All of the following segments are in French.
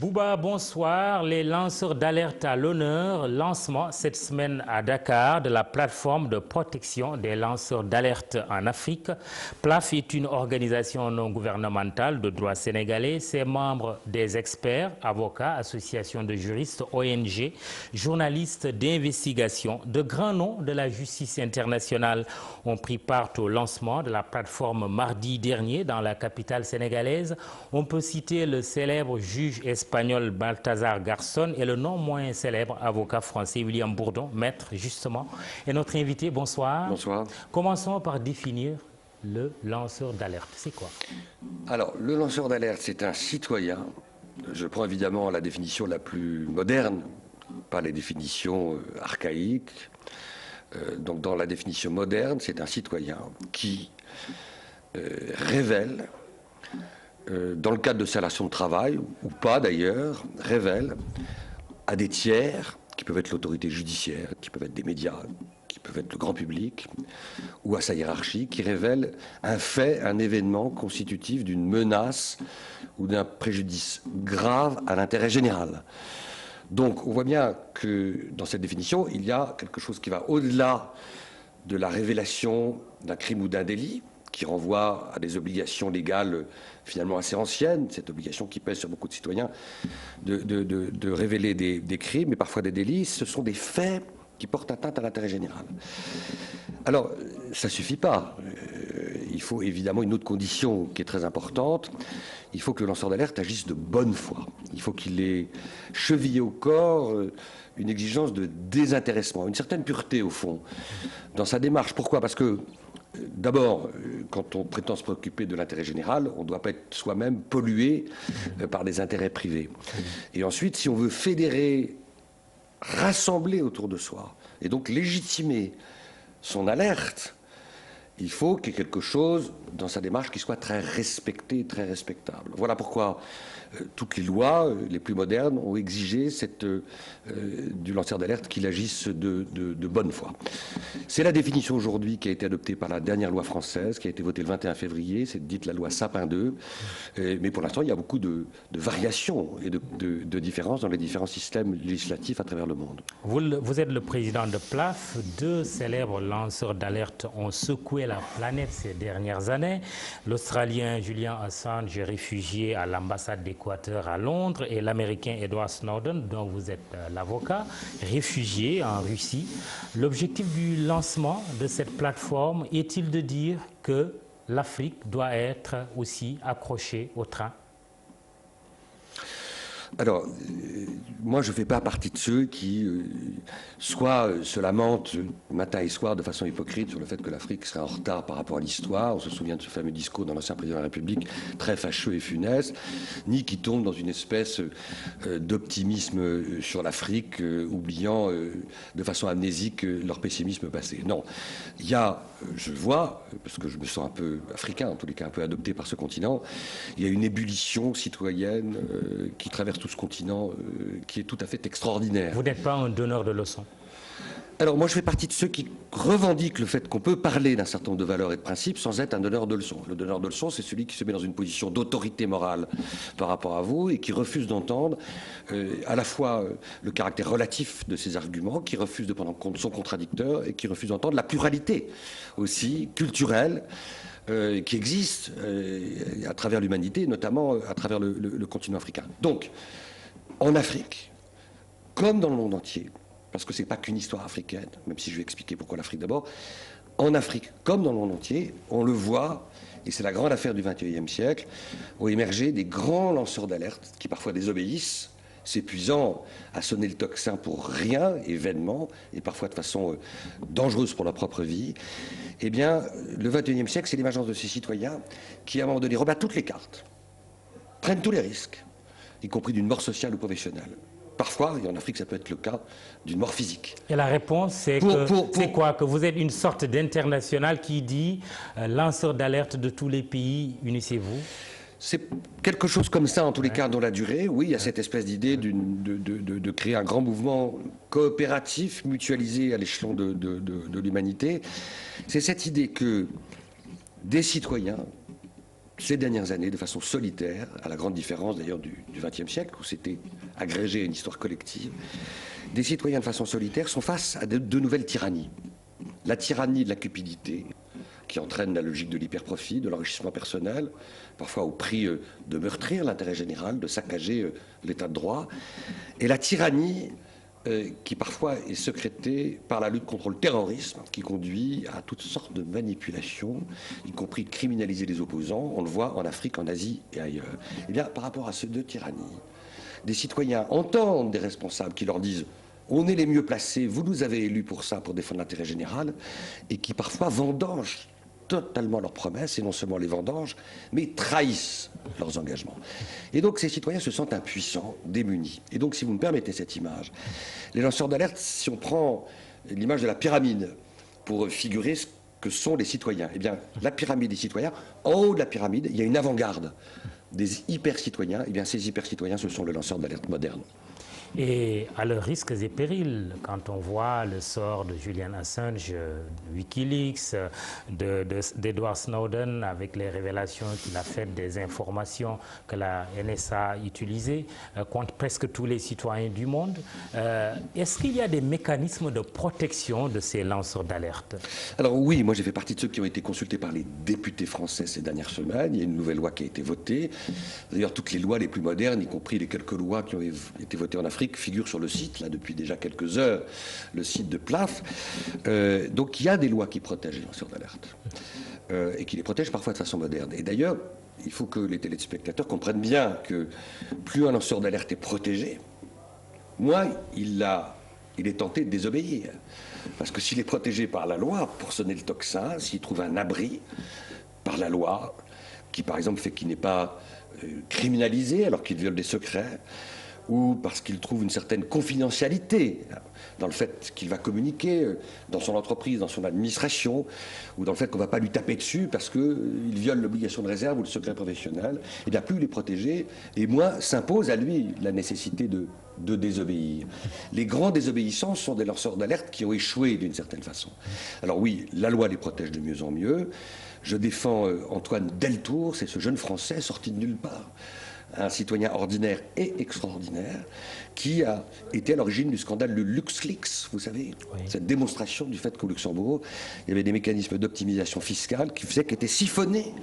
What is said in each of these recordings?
Bouba, bonsoir. Les lanceurs d'alerte à l'honneur. Lancement cette semaine à Dakar de la plateforme de protection des lanceurs d'alerte en Afrique. PLAF est une organisation non gouvernementale de droit sénégalais. Ses membres, des experts, avocats, associations de juristes, ONG, journalistes d'investigation. De grands noms de la justice internationale ont pris part au lancement de la plateforme mardi dernier dans la capitale sénégalaise. On peut citer le célèbre juge espagnol Balthazar Garzón et le non moins célèbre avocat français William Bourdon, maître justement, et notre invité. Bonsoir. Bonsoir. Commençons par définir le lanceur d'alerte. C'est quoi? Alors, le lanceur d'alerte, c'est un citoyen. Je prends évidemment la définition la plus moderne, pas les définitions archaïques. Donc, dans la définition moderne, c'est un citoyen qui révèle, dans le cadre de sa relation de travail, ou pas d'ailleurs, révèle à des tiers, qui peuvent être l'autorité judiciaire, qui peuvent être des médias, qui peuvent être le grand public, ou à sa hiérarchie, qui révèle un fait, un événement constitutif d'une menace ou d'un préjudice grave à l'intérêt général. Donc on voit bien que dans cette définition, il y a quelque chose qui va au-delà de la révélation d'un crime ou d'un délit, qui renvoie à des obligations légales finalement assez anciennes, cette obligation qui pèse sur beaucoup de citoyens de révéler des crimes et parfois des délits. Ce sont des faits qui portent atteinte à l'intérêt général. Alors, ça ne suffit pas. Il faut évidemment une autre condition qui est très importante. Il faut que le lanceur d'alerte agisse de bonne foi. Il faut qu'il ait chevillé au corps une exigence de désintéressement, une certaine pureté au fond dans sa démarche. Pourquoi? Parce que d'abord, quand on prétend se préoccuper de l'intérêt général, on ne doit pas être soi-même pollué par des intérêts privés. Et ensuite, si on veut fédérer, rassembler autour de soi, et donc légitimer son alerte, il faut qu'il y ait quelque chose dans sa démarche qui soit très respecté, très respectable. Voilà pourquoi toutes les lois les plus modernes ont exigé du lanceur d'alerte qu'il agisse de bonne foi. C'est la définition aujourd'hui qui a été adoptée par la dernière loi française, qui a été votée le 21 février, c'est dite la loi Sapin 2. Mais pour l'instant, il y a beaucoup de variations et de différences dans les différents systèmes législatifs à travers le monde. Vous êtes le président de PLAF. Deux célèbres lanceurs d'alerte ont secoué la planète ces dernières années. L'Australien Julian Assange, réfugié à l'ambassade d'Équateur à Londres, et l'Américain Edward Snowden, dont vous êtes l'avocat, réfugié en Russie. L'objectif du lancement de cette plateforme est-il de dire que l'Afrique doit être aussi accrochée au train? Alors, moi, je ne fais pas partie de ceux qui, soit se lamentent matin et soir de façon hypocrite sur le fait que l'Afrique serait en retard par rapport à l'histoire. On se souvient de ce fameux discours d'un ancien président de la République, très fâcheux et funeste, ni qui tombent dans une espèce d'optimisme sur l'Afrique, oubliant de façon amnésique leur pessimisme passé. Non, il y a, je vois, parce que je me sens un peu africain, en tous les cas un peu adopté par ce continent, il y a une ébullition citoyenne qui traverse tout ce continent qui est tout à fait extraordinaire. Vous n'êtes pas un donneur de leçons? Alors moi je fais partie de ceux qui revendiquent le fait qu'on peut parler d'un certain nombre de valeurs et de principes sans être un donneur de leçons. Le donneur de leçons, c'est celui qui se met dans une position d'autorité morale par rapport à vous et qui refuse d'entendre à la fois le caractère relatif de ses arguments, qui refuse de prendre en compte son contradicteur et qui refuse d'entendre la pluralité aussi culturelle qui existe à travers l'humanité, notamment à travers le continent africain. Donc, en Afrique, comme dans le monde entier, parce que ce n'est pas qu'une histoire africaine, même si je vais expliquer pourquoi l'Afrique d'abord, en Afrique, comme dans le monde entier, on le voit, et c'est la grande affaire du XXIe siècle, ont émergé des grands lanceurs d'alerte qui parfois désobéissent, s'épuisant à sonner le tocsin pour rien, et vainement, et parfois de façon dangereuse pour leur propre vie. Eh bien, le XXIe siècle, c'est l'émergence de ces citoyens qui, à un moment donné, rebattent toutes les cartes, prennent tous les risques, y compris d'une mort sociale ou professionnelle. Parfois, et en Afrique, ça peut être le cas d'une mort physique. Et la réponse, c'est quoi? Que vous êtes une sorte d'international qui dit lanceur d'alerte de tous les pays, unissez-vous? C'est quelque chose comme ça, en tous les cas, dans la durée. Oui, il y a cette espèce d'idée de créer un grand mouvement coopératif, mutualisé à l'échelon de l'humanité. C'est cette idée que des citoyens ces dernières années, de façon solitaire, à la grande différence d'ailleurs du XXe siècle, où c'était agrégé à une histoire collective, des citoyens de façon solitaire sont face à de nouvelles tyrannies. La tyrannie de la cupidité, qui entraîne la logique de l'hyperprofit, de l'enrichissement personnel, parfois au prix de meurtrir l'intérêt général, de saccager l'état de droit, et la tyrannie qui parfois est sécrétée par la lutte contre le terrorisme, qui conduit à toutes sortes de manipulations, y compris de criminaliser les opposants. On le voit en Afrique, en Asie et ailleurs. Eh bien, par rapport à ces deux tyrannies, des citoyens entendent des responsables qui leur disent « on est les mieux placés, vous nous avez élus pour ça, pour défendre l'intérêt général », et qui parfois vendangent totalement leurs promesses, et non seulement les vendangent, mais trahissent leurs engagements. Et donc ces citoyens se sentent impuissants, démunis. Et donc, si vous me permettez cette image, les lanceurs d'alerte, si on prend l'image de la pyramide pour figurer ce que sont les citoyens, eh bien, la pyramide des citoyens, en haut de la pyramide, il y a une avant-garde des hyper-citoyens. Eh bien, ces hyper-citoyens, ce sont les lanceurs d'alerte modernes. Et à leurs risques et périls, quand on voit le sort de Julian Assange, Wikileaks, d'Edward Snowden, avec les révélations qu'il a faites des informations que la NSA a utilisées contre presque tous les citoyens du monde, est-ce qu'il y a des mécanismes de protection de ces lanceurs d'alerte? Alors oui, moi j'ai fait partie de ceux qui ont été consultés par les députés français ces dernières semaines. Il y a une nouvelle loi qui a été votée. D'ailleurs, toutes les lois les plus modernes, y compris les quelques lois qui ont été votées en Afrique, figure sur le site, là, depuis déjà quelques heures, le site de PLAF. Donc il y a des lois qui protègent les lanceurs d'alerte, et qui les protègent parfois de façon moderne. Et d'ailleurs, il faut que les téléspectateurs comprennent bien que plus un lanceur d'alerte est protégé, moins il est tenté de désobéir. Parce que s'il est protégé par la loi, pour sonner le tocsin, s'il trouve un abri par la loi, qui par exemple fait qu'il n'est pas criminalisé alors qu'il viole des secrets, ou parce qu'il trouve une certaine confidentialité dans le fait qu'il va communiquer dans son entreprise, dans son administration, ou dans le fait qu'on ne va pas lui taper dessus parce qu'il viole l'obligation de réserve ou le secret professionnel, et bien plus il est protégé, et moins s'impose à lui la nécessité de désobéir. Les grands désobéissants sont des lanceurs d'alerte qui ont échoué d'une certaine façon. Alors oui, la loi les protège de mieux en mieux. Je défends Antoine Deltour, c'est ce jeune Français sorti de nulle part, un citoyen ordinaire et extraordinaire, qui a été à l'origine du scandale de LuxLeaks, vous savez, oui. Cette démonstration du fait qu'au Luxembourg, il y avait des mécanismes d'optimisation fiscale qui faisaient qu'étaient siphonnés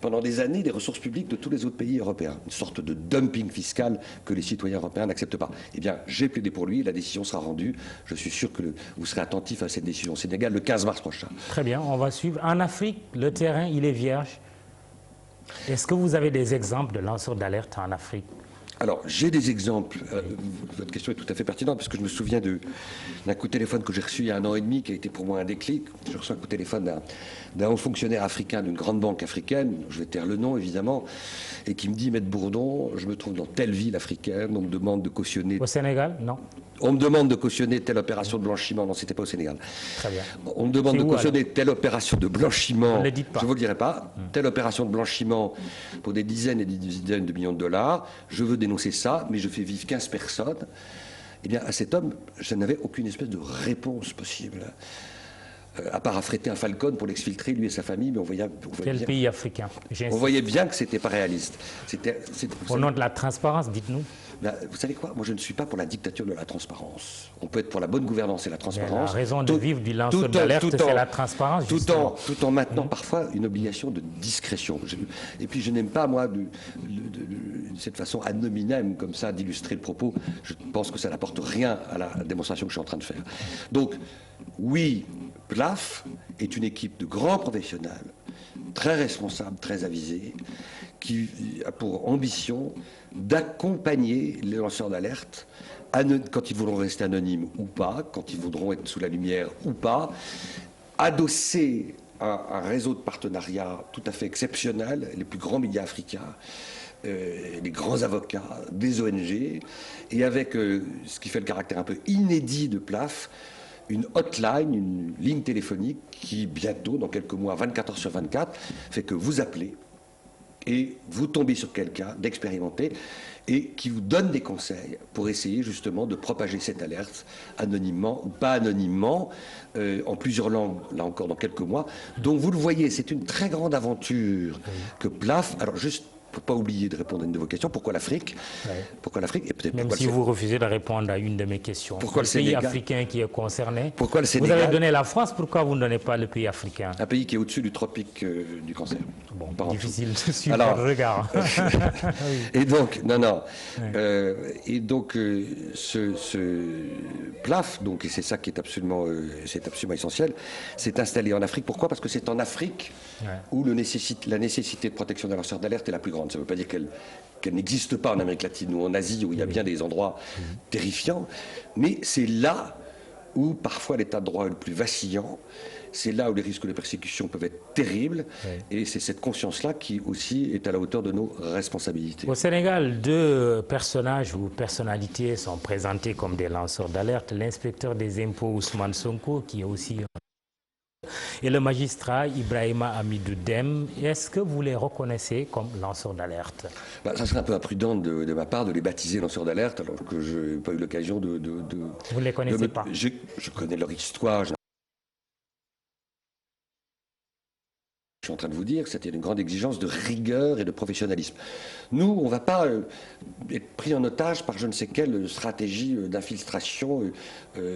pendant des années des ressources publiques de tous les autres pays européens. Une sorte de dumping fiscal que les citoyens européens n'acceptent pas. Eh bien, j'ai plaidé pour lui, la décision sera rendue. Je suis sûr que vous serez attentif à cette décision au Sénégal le 15 mars prochain. Très bien, on va suivre. En Afrique, le terrain, il est vierge. Est-ce que vous avez des exemples de lanceurs d'alerte en Afrique? Alors, j'ai des exemples. Votre question est tout à fait pertinente, parce que je me souviens d'un coup de téléphone que j'ai reçu il y a 1 an et demi, qui a été pour moi un déclic. J'ai reçu un coup de téléphone d'un haut fonctionnaire africain d'une grande banque africaine, je vais taire le nom évidemment, et qui me dit « Maître Bourdon, je me trouve dans telle ville africaine, on me demande de cautionner... » Au Sénégal? Non. On me demande de cautionner telle opération de blanchiment. Non, c'était pas au Sénégal. Très bien. On me demande de cautionner telle opération de blanchiment. Ne le dites pas. Je ne vous le dirai pas. Telle opération de blanchiment pour des dizaines et des dizaines de millions de dollars. Je veux dénoncer ça, mais je fais vivre 15 personnes. Eh bien, à cet homme, je n'avais aucune espèce de réponse possible. À part affréter un Falcon pour l'exfiltrer, lui et sa famille, mais on voyait Quel bien, pays africain? On voyait bien que c'était pas réaliste. Au nom de la transparence, dites-nous. Ben, vous savez quoi? Moi, je ne suis pas pour la dictature de la transparence. On peut être pour la bonne gouvernance et la transparence. La raison de vivre du lanceur d'alerte, c'est la transparence, justement. Tout en maintenant parfois une obligation de discrétion. Et puis, je n'aime pas, moi, cette façon ad nominem, comme ça, d'illustrer le propos. Je pense que ça n'apporte rien à la démonstration que je suis en train de faire. Donc, oui, PLAF est une équipe de grands professionnels, très responsables, très avisés, qui a pour ambition d'accompagner les lanceurs d'alerte quand ils voudront rester anonymes ou pas, quand ils voudront être sous la lumière ou pas, adosser un réseau de partenariats tout à fait exceptionnel, les plus grands médias africains, les grands avocats, des ONG, et avec ce qui fait le caractère un peu inédit de PLAF, une hotline, une ligne téléphonique qui bientôt, dans quelques mois, 24 heures sur 24, fait que vous appelez et vous tombez sur quelqu'un d'expérimenté et qui vous donne des conseils pour essayer justement de propager cette alerte anonymement ou pas anonymement, en plusieurs langues, là encore dans quelques mois. Donc vous le voyez, c'est une très grande aventure que PLAF, alors juste pour ne pas oublier de répondre à une de vos questions, pourquoi l'Afrique? Pourquoi l'Afrique? Et peut-être même si vous refusez de répondre à une de mes questions. Pourquoi le pays Sénégal africain qui est concerné. Pourquoi le Sénégal? Vous avez donné la France, pourquoi vous ne donnez pas le pays africain? Un pays qui est au-dessus du tropique du cancer. Bon, difficile de suivre le regard. Et donc, et donc, ce PLAF, donc, et c'est ça qui est absolument essentiel, s'est installé en Afrique. Pourquoi? Parce que c'est en Afrique où la nécessité de protection des lanceurs d'alerte est la plus grande. Ça ne veut pas dire qu'elle n'existe pas en Amérique latine ou en Asie, où il y a bien des endroits terrifiants, mais c'est là où parfois l'état de droit est le plus vacillant, c'est là où les risques de persécution peuvent être terribles, et c'est cette conscience-là qui aussi est à la hauteur de nos responsabilités. Au Sénégal, 2 personnages ou personnalités sont présentés comme des lanceurs d'alerte. L'inspecteur des impôts Ousmane Sonko, qui est aussi... et le magistrat Ibrahima Amidou Dème. Est-ce que vous les reconnaissez comme lanceurs d'alerte? Ça serait un peu imprudent de ma part de les baptiser lanceurs d'alerte, alors que je n'ai pas eu l'occasion de... Vous ne les connaissez pas? Je connais leur histoire. Je suis en train de vous dire que c'était une grande exigence de rigueur et de professionnalisme. Nous, on ne va pas être pris en otage par je ne sais quelle stratégie d'infiltration,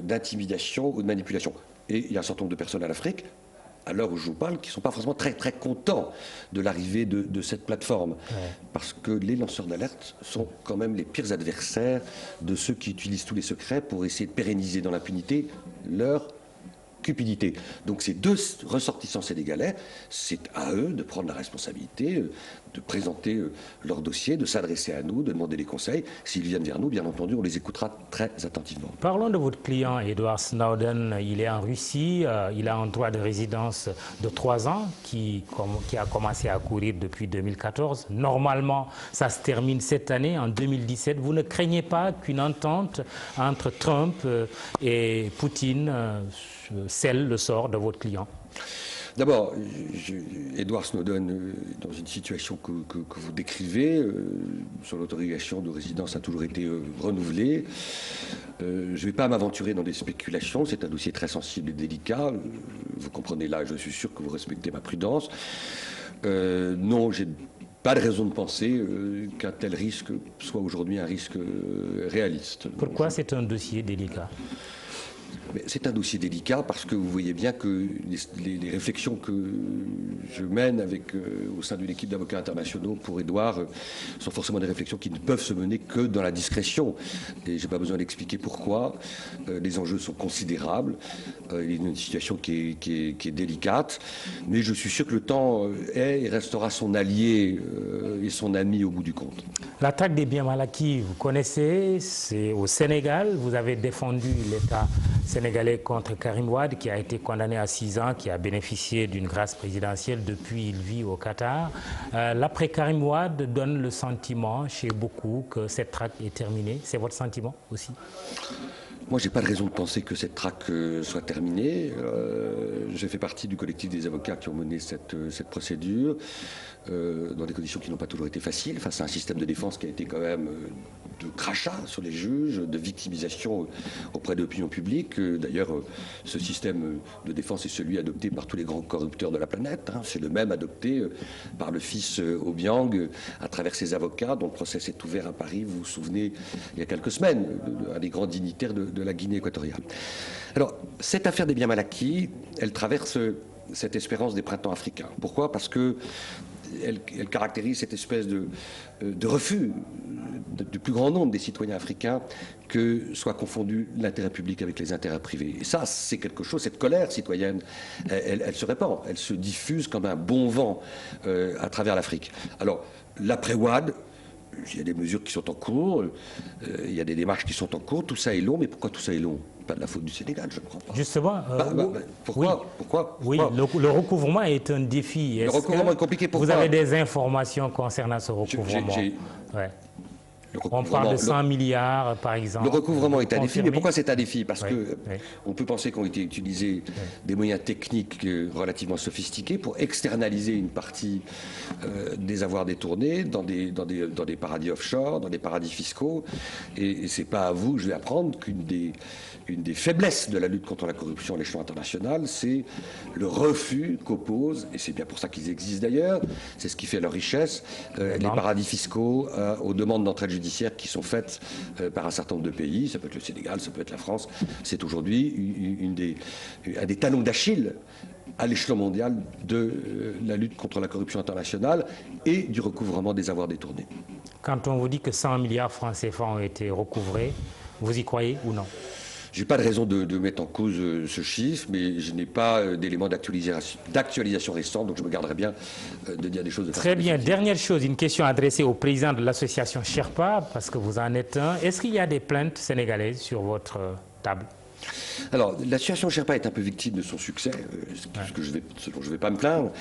d'intimidation ou de manipulation. Et il y a un certain nombre de personnes en Afrique, à l'heure où je vous parle, qui ne sont pas forcément très très contents de l'arrivée de cette plateforme. Parce que les lanceurs d'alerte sont quand même les pires adversaires de ceux qui utilisent tous les secrets pour essayer de pérenniser dans l'impunité leur cupidité. Donc ces 2 ressortissants sénégalais, c'est à eux de prendre la responsabilité, de présenter leur dossier, de s'adresser à nous, de demander des conseils. S'ils viennent vers nous, bien entendu, on les écoutera très attentivement. Parlons de votre client, Edward Snowden. Il est en Russie, il a un droit de résidence de 3 ans qui a commencé à courir depuis 2014. Normalement, ça se termine cette année, en 2017. Vous ne craignez pas qu'une entente entre Trump et Poutine scelle le sort de votre client? D'abord, Edward Snowden, dans une situation que vous décrivez, son autorisation de résidence a toujours été renouvelée. Je ne vais pas m'aventurer dans des spéculations, c'est un dossier très sensible et délicat. Vous comprenez là, je suis sûr que vous respectez ma prudence. Non, j'ai pas de raison de penser qu'un tel risque soit aujourd'hui un risque réaliste. Pourquoi c'est un dossier délicat? C'est un dossier délicat parce que vous voyez bien que les réflexions que je mène au sein d'une équipe d'avocats internationaux pour Edouard sont forcément des réflexions qui ne peuvent se mener que dans la discrétion. Et je n'ai pas besoin d'expliquer pourquoi. Les enjeux sont considérables. Il y a une situation qui est délicate. Mais je suis sûr que le temps est et restera son allié et son ami au bout du compte. L'attaque des biens mal acquis, vous connaissez, c'est au Sénégal. Vous avez défendu l'État sénégalais contre Karim Wade, qui a été condamné à 6 ans, qui a bénéficié d'une grâce présidentielle. Depuis, il vit au Qatar. L'après Karim Wade donne le sentiment chez beaucoup que cette traque est terminée. C'est votre sentiment aussi? Moi, je n'ai pas de raison de penser que cette traque soit terminée. Je fais partie du collectif des avocats qui ont mené cette procédure dans des conditions qui n'ont pas toujours été faciles, face à un système de défense qui a été quand même de crachat sur les juges, de victimisation auprès de l'opinion publique. D'ailleurs, ce système de défense est celui adopté par tous les grands corrupteurs de la planète. C'est le même adopté par le fils Obiang à travers ses avocats, dont le procès s'est ouvert à Paris, vous vous souvenez, il y a quelques semaines, un des grands dignitaires de la Guinée équatoriale. Alors, cette affaire des biens mal acquis, elle traverse cette espérance des printemps africains. Pourquoi? Parce que elle caractérise cette espèce de refus du plus grand nombre des citoyens africains que soit confondu l'intérêt public avec les intérêts privés. Et ça, c'est quelque chose, cette colère citoyenne, elle se répand, elle se diffuse comme un bon vent à travers l'Afrique. Alors, l'après-Wade, il y a des mesures qui sont en cours, il y a des démarches qui sont en cours, tout ça est long, mais pourquoi tout ça est long? Pas de la faute du Sénégal, je ne crois pas. Justement, pourquoi oui, le recouvrement est un défi. Le recouvrement est compliqué. Pourquoi? Vous avez des informations concernant ce recouvrement? On parle de 100 milliards, par exemple. Le recouvrement est un défi, confirmé. mais pourquoi c'est un défi? Parce que oui. on peut penser qu'ont été utilisés des moyens techniques relativement sophistiqués pour externaliser une partie des avoirs détournés dans des paradis offshore, dans des paradis fiscaux. Et c'est pas à vous que je vais apprendre qu'une des faiblesses de la lutte contre la corruption à l'échelon international, c'est le refus qu'opposent, et c'est bien pour ça qu'ils existent d'ailleurs, c'est ce qui fait leur richesse, les paradis fiscaux aux demandes d'entraide judiciaire qui sont faites par un certain nombre de pays, ça peut être le Sénégal, ça peut être la France. C'est aujourd'hui un des talons d'Achille à l'échelon mondial de la lutte contre la corruption internationale et du recouvrement des avoirs détournés. Quand on vous dit que 100 milliards francs CFA ont été recouvrés, vous y croyez ou non? Je n'ai pas de raison de mettre en cause ce chiffre, mais je n'ai pas d'éléments d'actualisation récents, donc je me garderai bien de dire des choses de façon Très bien. positive. Dernière chose, une question adressée au président de l'association Sherpa, parce que vous en êtes un. Est-ce qu'il y a des plaintes sénégalaises sur votre table? Alors, l'association Sherpa est un peu victime de son succès, ce dont je ne vais pas me plaindre.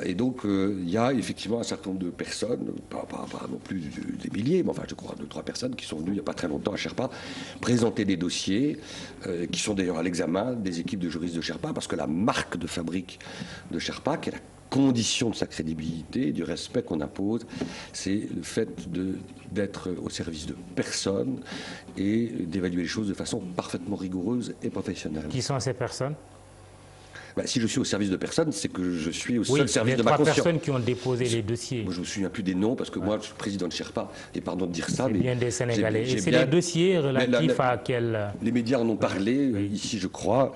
Et donc, il y a effectivement un certain nombre de personnes, pas non plus des milliers, mais enfin, je crois 2-3 personnes qui sont venues il n'y a pas très longtemps à Sherpa présenter des dossiers qui sont d'ailleurs à l'examen des équipes de juristes de Sherpa, parce que la marque de fabrique de Sherpa, qui est la condition de sa crédibilité, du respect qu'on impose, c'est le fait d'être au service de personnes et d'évaluer les choses de façon parfaitement rigoureuse et professionnelle. Qui sont ces personnes? Si je suis au service de personnes, c'est que je suis au seul service de ma conscience. Les 3 personnes qui ont déposé les dossiers. Moi, je ne me souviens plus des noms, parce que moi, je suis président de Sherpa, et pardon de dire ça, mais... C'est bien des Sénégalais. Et c'est bien... les dossiers relatifs à quel... Les médias en ont parlé, ici, je crois,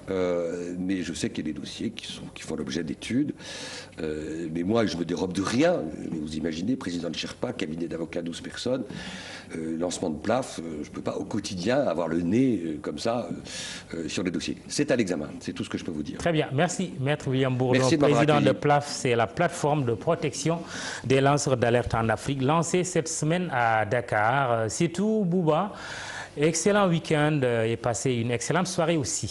mais je sais qu'il y a des dossiers qui font l'objet d'études. Mais moi, je me dérobe de rien. Mais vous imaginez, président de Sherpa, cabinet d'avocats, 12 personnes, lancement de PLAF, je ne peux pas au quotidien avoir le nez comme ça sur les dossiers. C'est à l'examen, c'est tout ce que je peux vous dire. Très bien, merci Maître William Bourdon, Merci de président de PLAF, c'est la plateforme de protection des lanceurs d'alerte en Afrique, lancée cette semaine à Dakar. C'est tout, Bouba. Excellent week-end et passez une excellente soirée aussi.